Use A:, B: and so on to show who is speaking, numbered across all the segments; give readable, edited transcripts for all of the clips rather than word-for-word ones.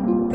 A: Thank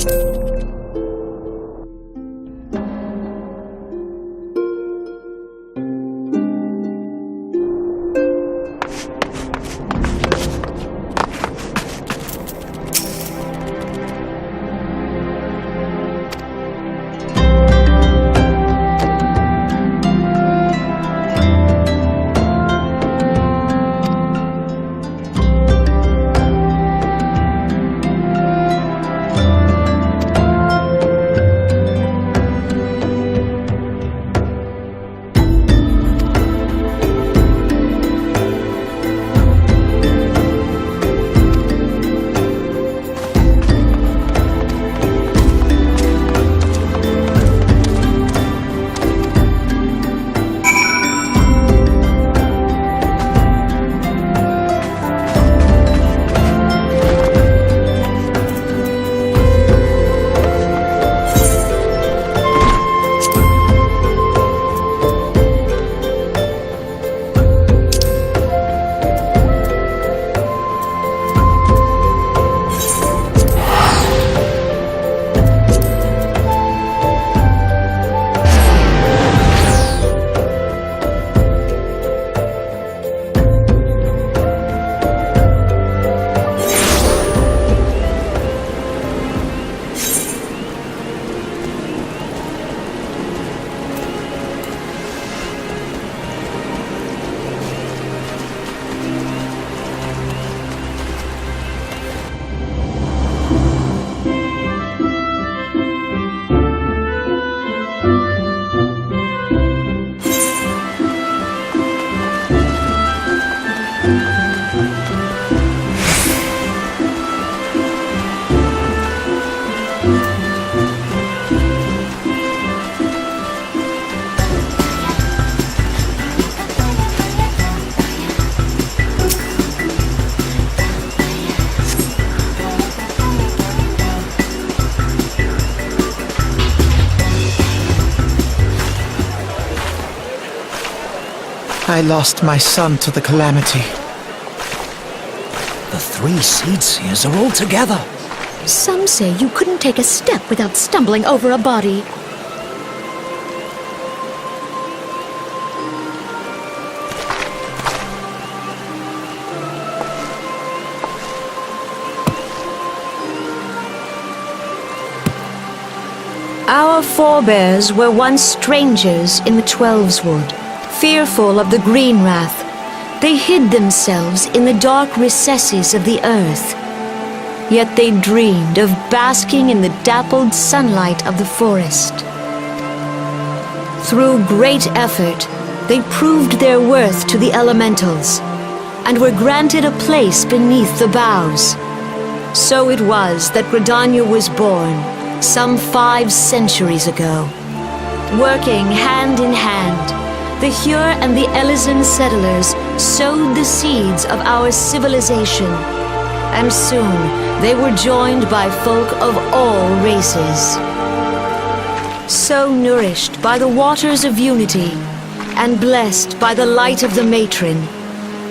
A: you. I lost my son to the calamity.
B: The three seed seers are all together.
C: Some say you couldn't take a step without stumbling over a body. Our forebears were once strangers in the Twelveswood, fearful of the green wrath. They hid themselves in the dark recesses of the earth. Yet they dreamed of basking in the dappled sunlight of the forest. Through great effort, they proved their worth to the elementals, and were granted a place beneath the boughs. So it was that Gridania was born, some 5 centuries ago. Working hand in hand, the Hure and the Elysian settlers sowed the seeds of our civilization, and soon they were joined by folk of all races. So nourished by the waters of unity, and blessed by the light of the matron,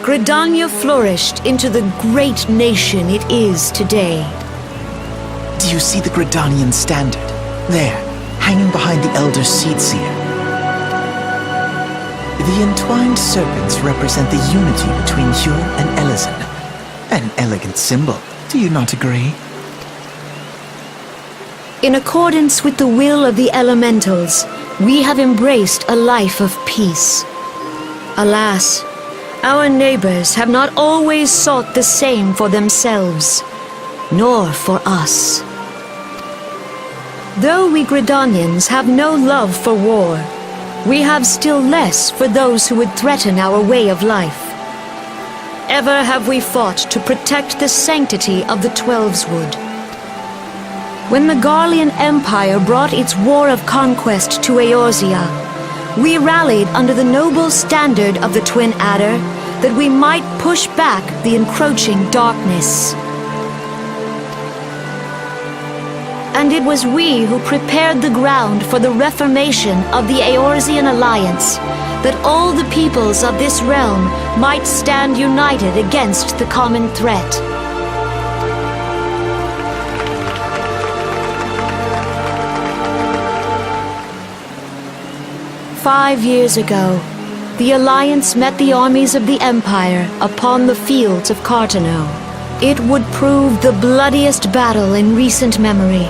C: Gridania flourished into the great nation it is today.
A: Do you see the Gridanian standard? There, hanging behind the Elder Seed Seer. The entwined serpents represent the unity between Hure and Elysian. An elegant symbol, do you not agree?
C: In accordance with the will of the elementals, we have embraced a life of peace. Alas, our neighbors have not always sought the same for themselves, nor for us. Though we Gridanians have no love for war, we have still less for those who would threaten our way of life. Ever have we fought to protect the sanctity of the Twelveswood. When the Garlean Empire brought its war of conquest to Eorzea, we rallied under the noble standard of the Twin Adder that we might push back the encroaching darkness. And it was we who prepared the ground for the reformation of the Eorzean Alliance, that all the peoples of this realm might stand united against the common threat. "5 years ago, the Alliance met the armies of the Empire upon the fields of Cartano. It would prove the bloodiest battle in recent memory.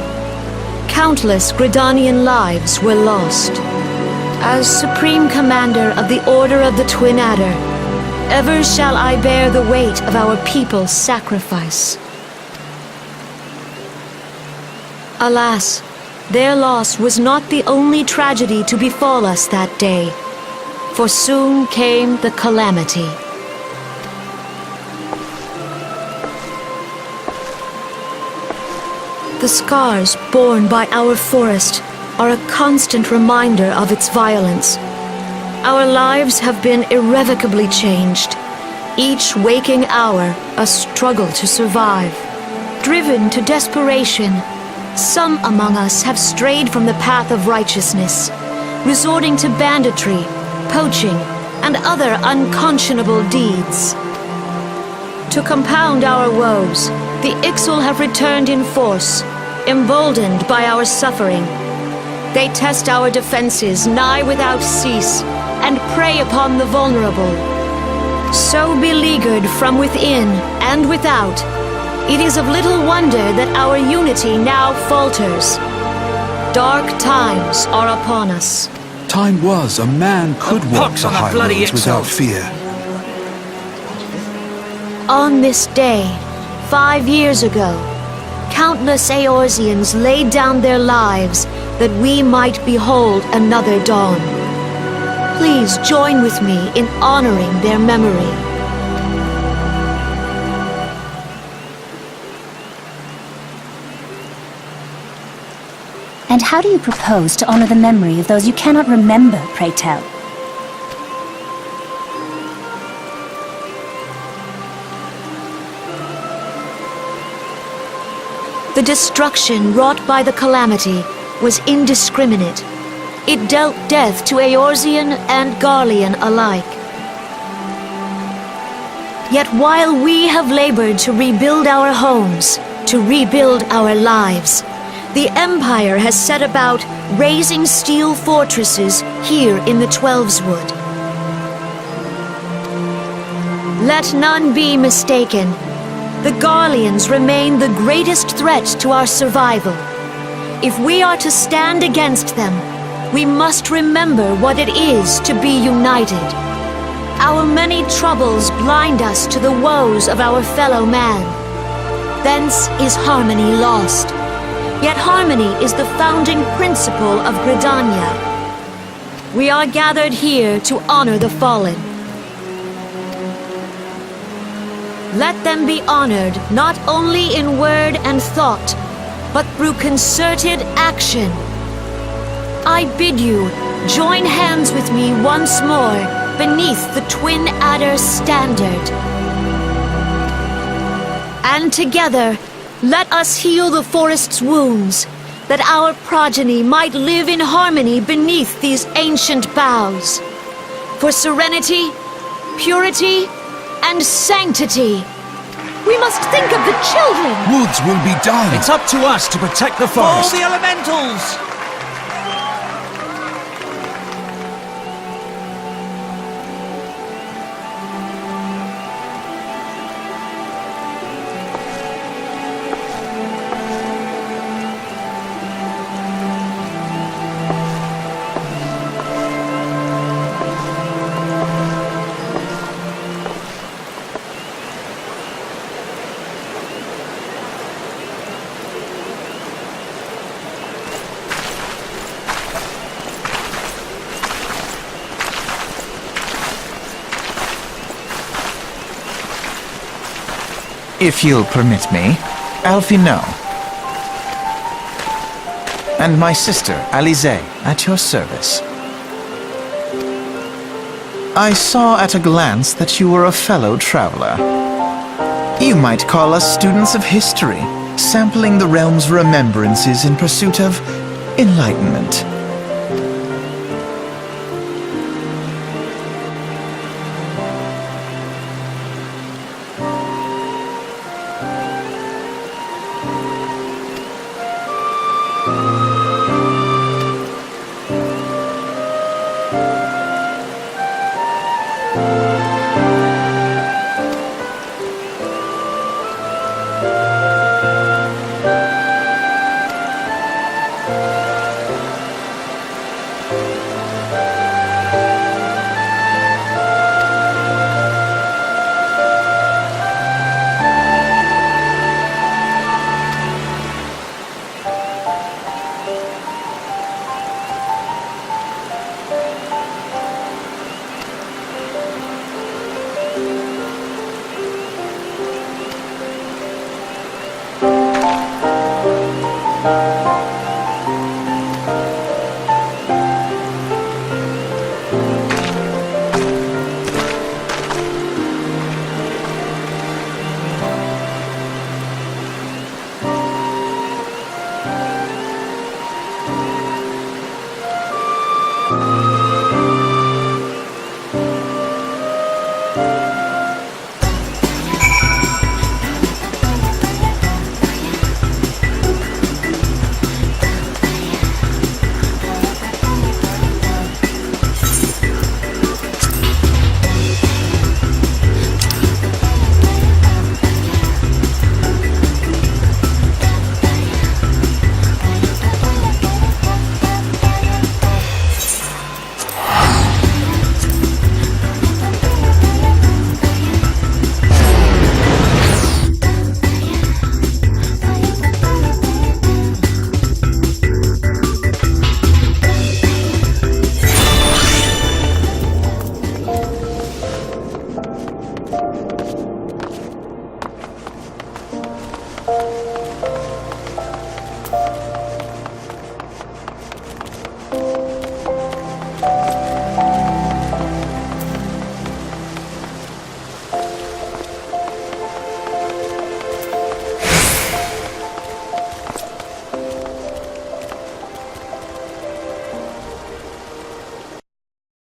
C: Countless Gridanian lives were lost. As Supreme Commander of the Order of the Twin Adder, ever shall I bear the weight of our people's sacrifice. Alas, their loss was not the only tragedy to befall us that day, for soon came the calamity. The scars borne by our forest are a constant reminder of its violence. Our lives have been irrevocably changed, each waking hour a struggle to survive. Driven to desperation, some among us have strayed from the path of righteousness, resorting to banditry, poaching, and other unconscionable deeds. To compound our woes, the Ixal have returned in force, emboldened by our suffering. They test our defenses nigh without cease, and prey upon the vulnerable. So beleaguered from within and without, it is of little wonder that our unity now falters. Dark times are upon us.
D: Time was a man could walk the high roads without fear.
C: On this day, 5 years ago, countless Eorzeans laid down their lives that we might behold another dawn. Please join with me in honoring their memory.
E: And how do you propose to honor the memory of those you cannot remember, pray tell?
C: The destruction wrought by the calamity was indiscriminate. It dealt death to Eorzean and Garlean alike. Yet while we have labored to rebuild our homes, to rebuild our lives, the Empire has set about raising steel fortresses here in the Twelveswood. Let none be mistaken. The Garleans remain the greatest threat to our survival. If we are to stand against them, we must remember what it is to be united. Our many troubles blind us to the woes of our fellow man. Thence is harmony lost. Yet harmony is the founding principle of Gridania. We are gathered here to honor the fallen. Let them be honored not only in word and thought, but through concerted action. I bid you join hands with me once more beneath the Twin Adder's standard. And together, let us heal the forest's wounds, that our progeny might live in harmony beneath these ancient boughs. For serenity, purity, and sanctity. We must think of the children!
D: Woods will be done.
B: It's up to us to protect the
A: All
B: forest.
A: the elementals! If you'll permit me, Alfie no. And my sister, Alize, at your service. I saw at a glance that you were a fellow traveler. You might call us students of history, sampling the realm's remembrances in pursuit of enlightenment.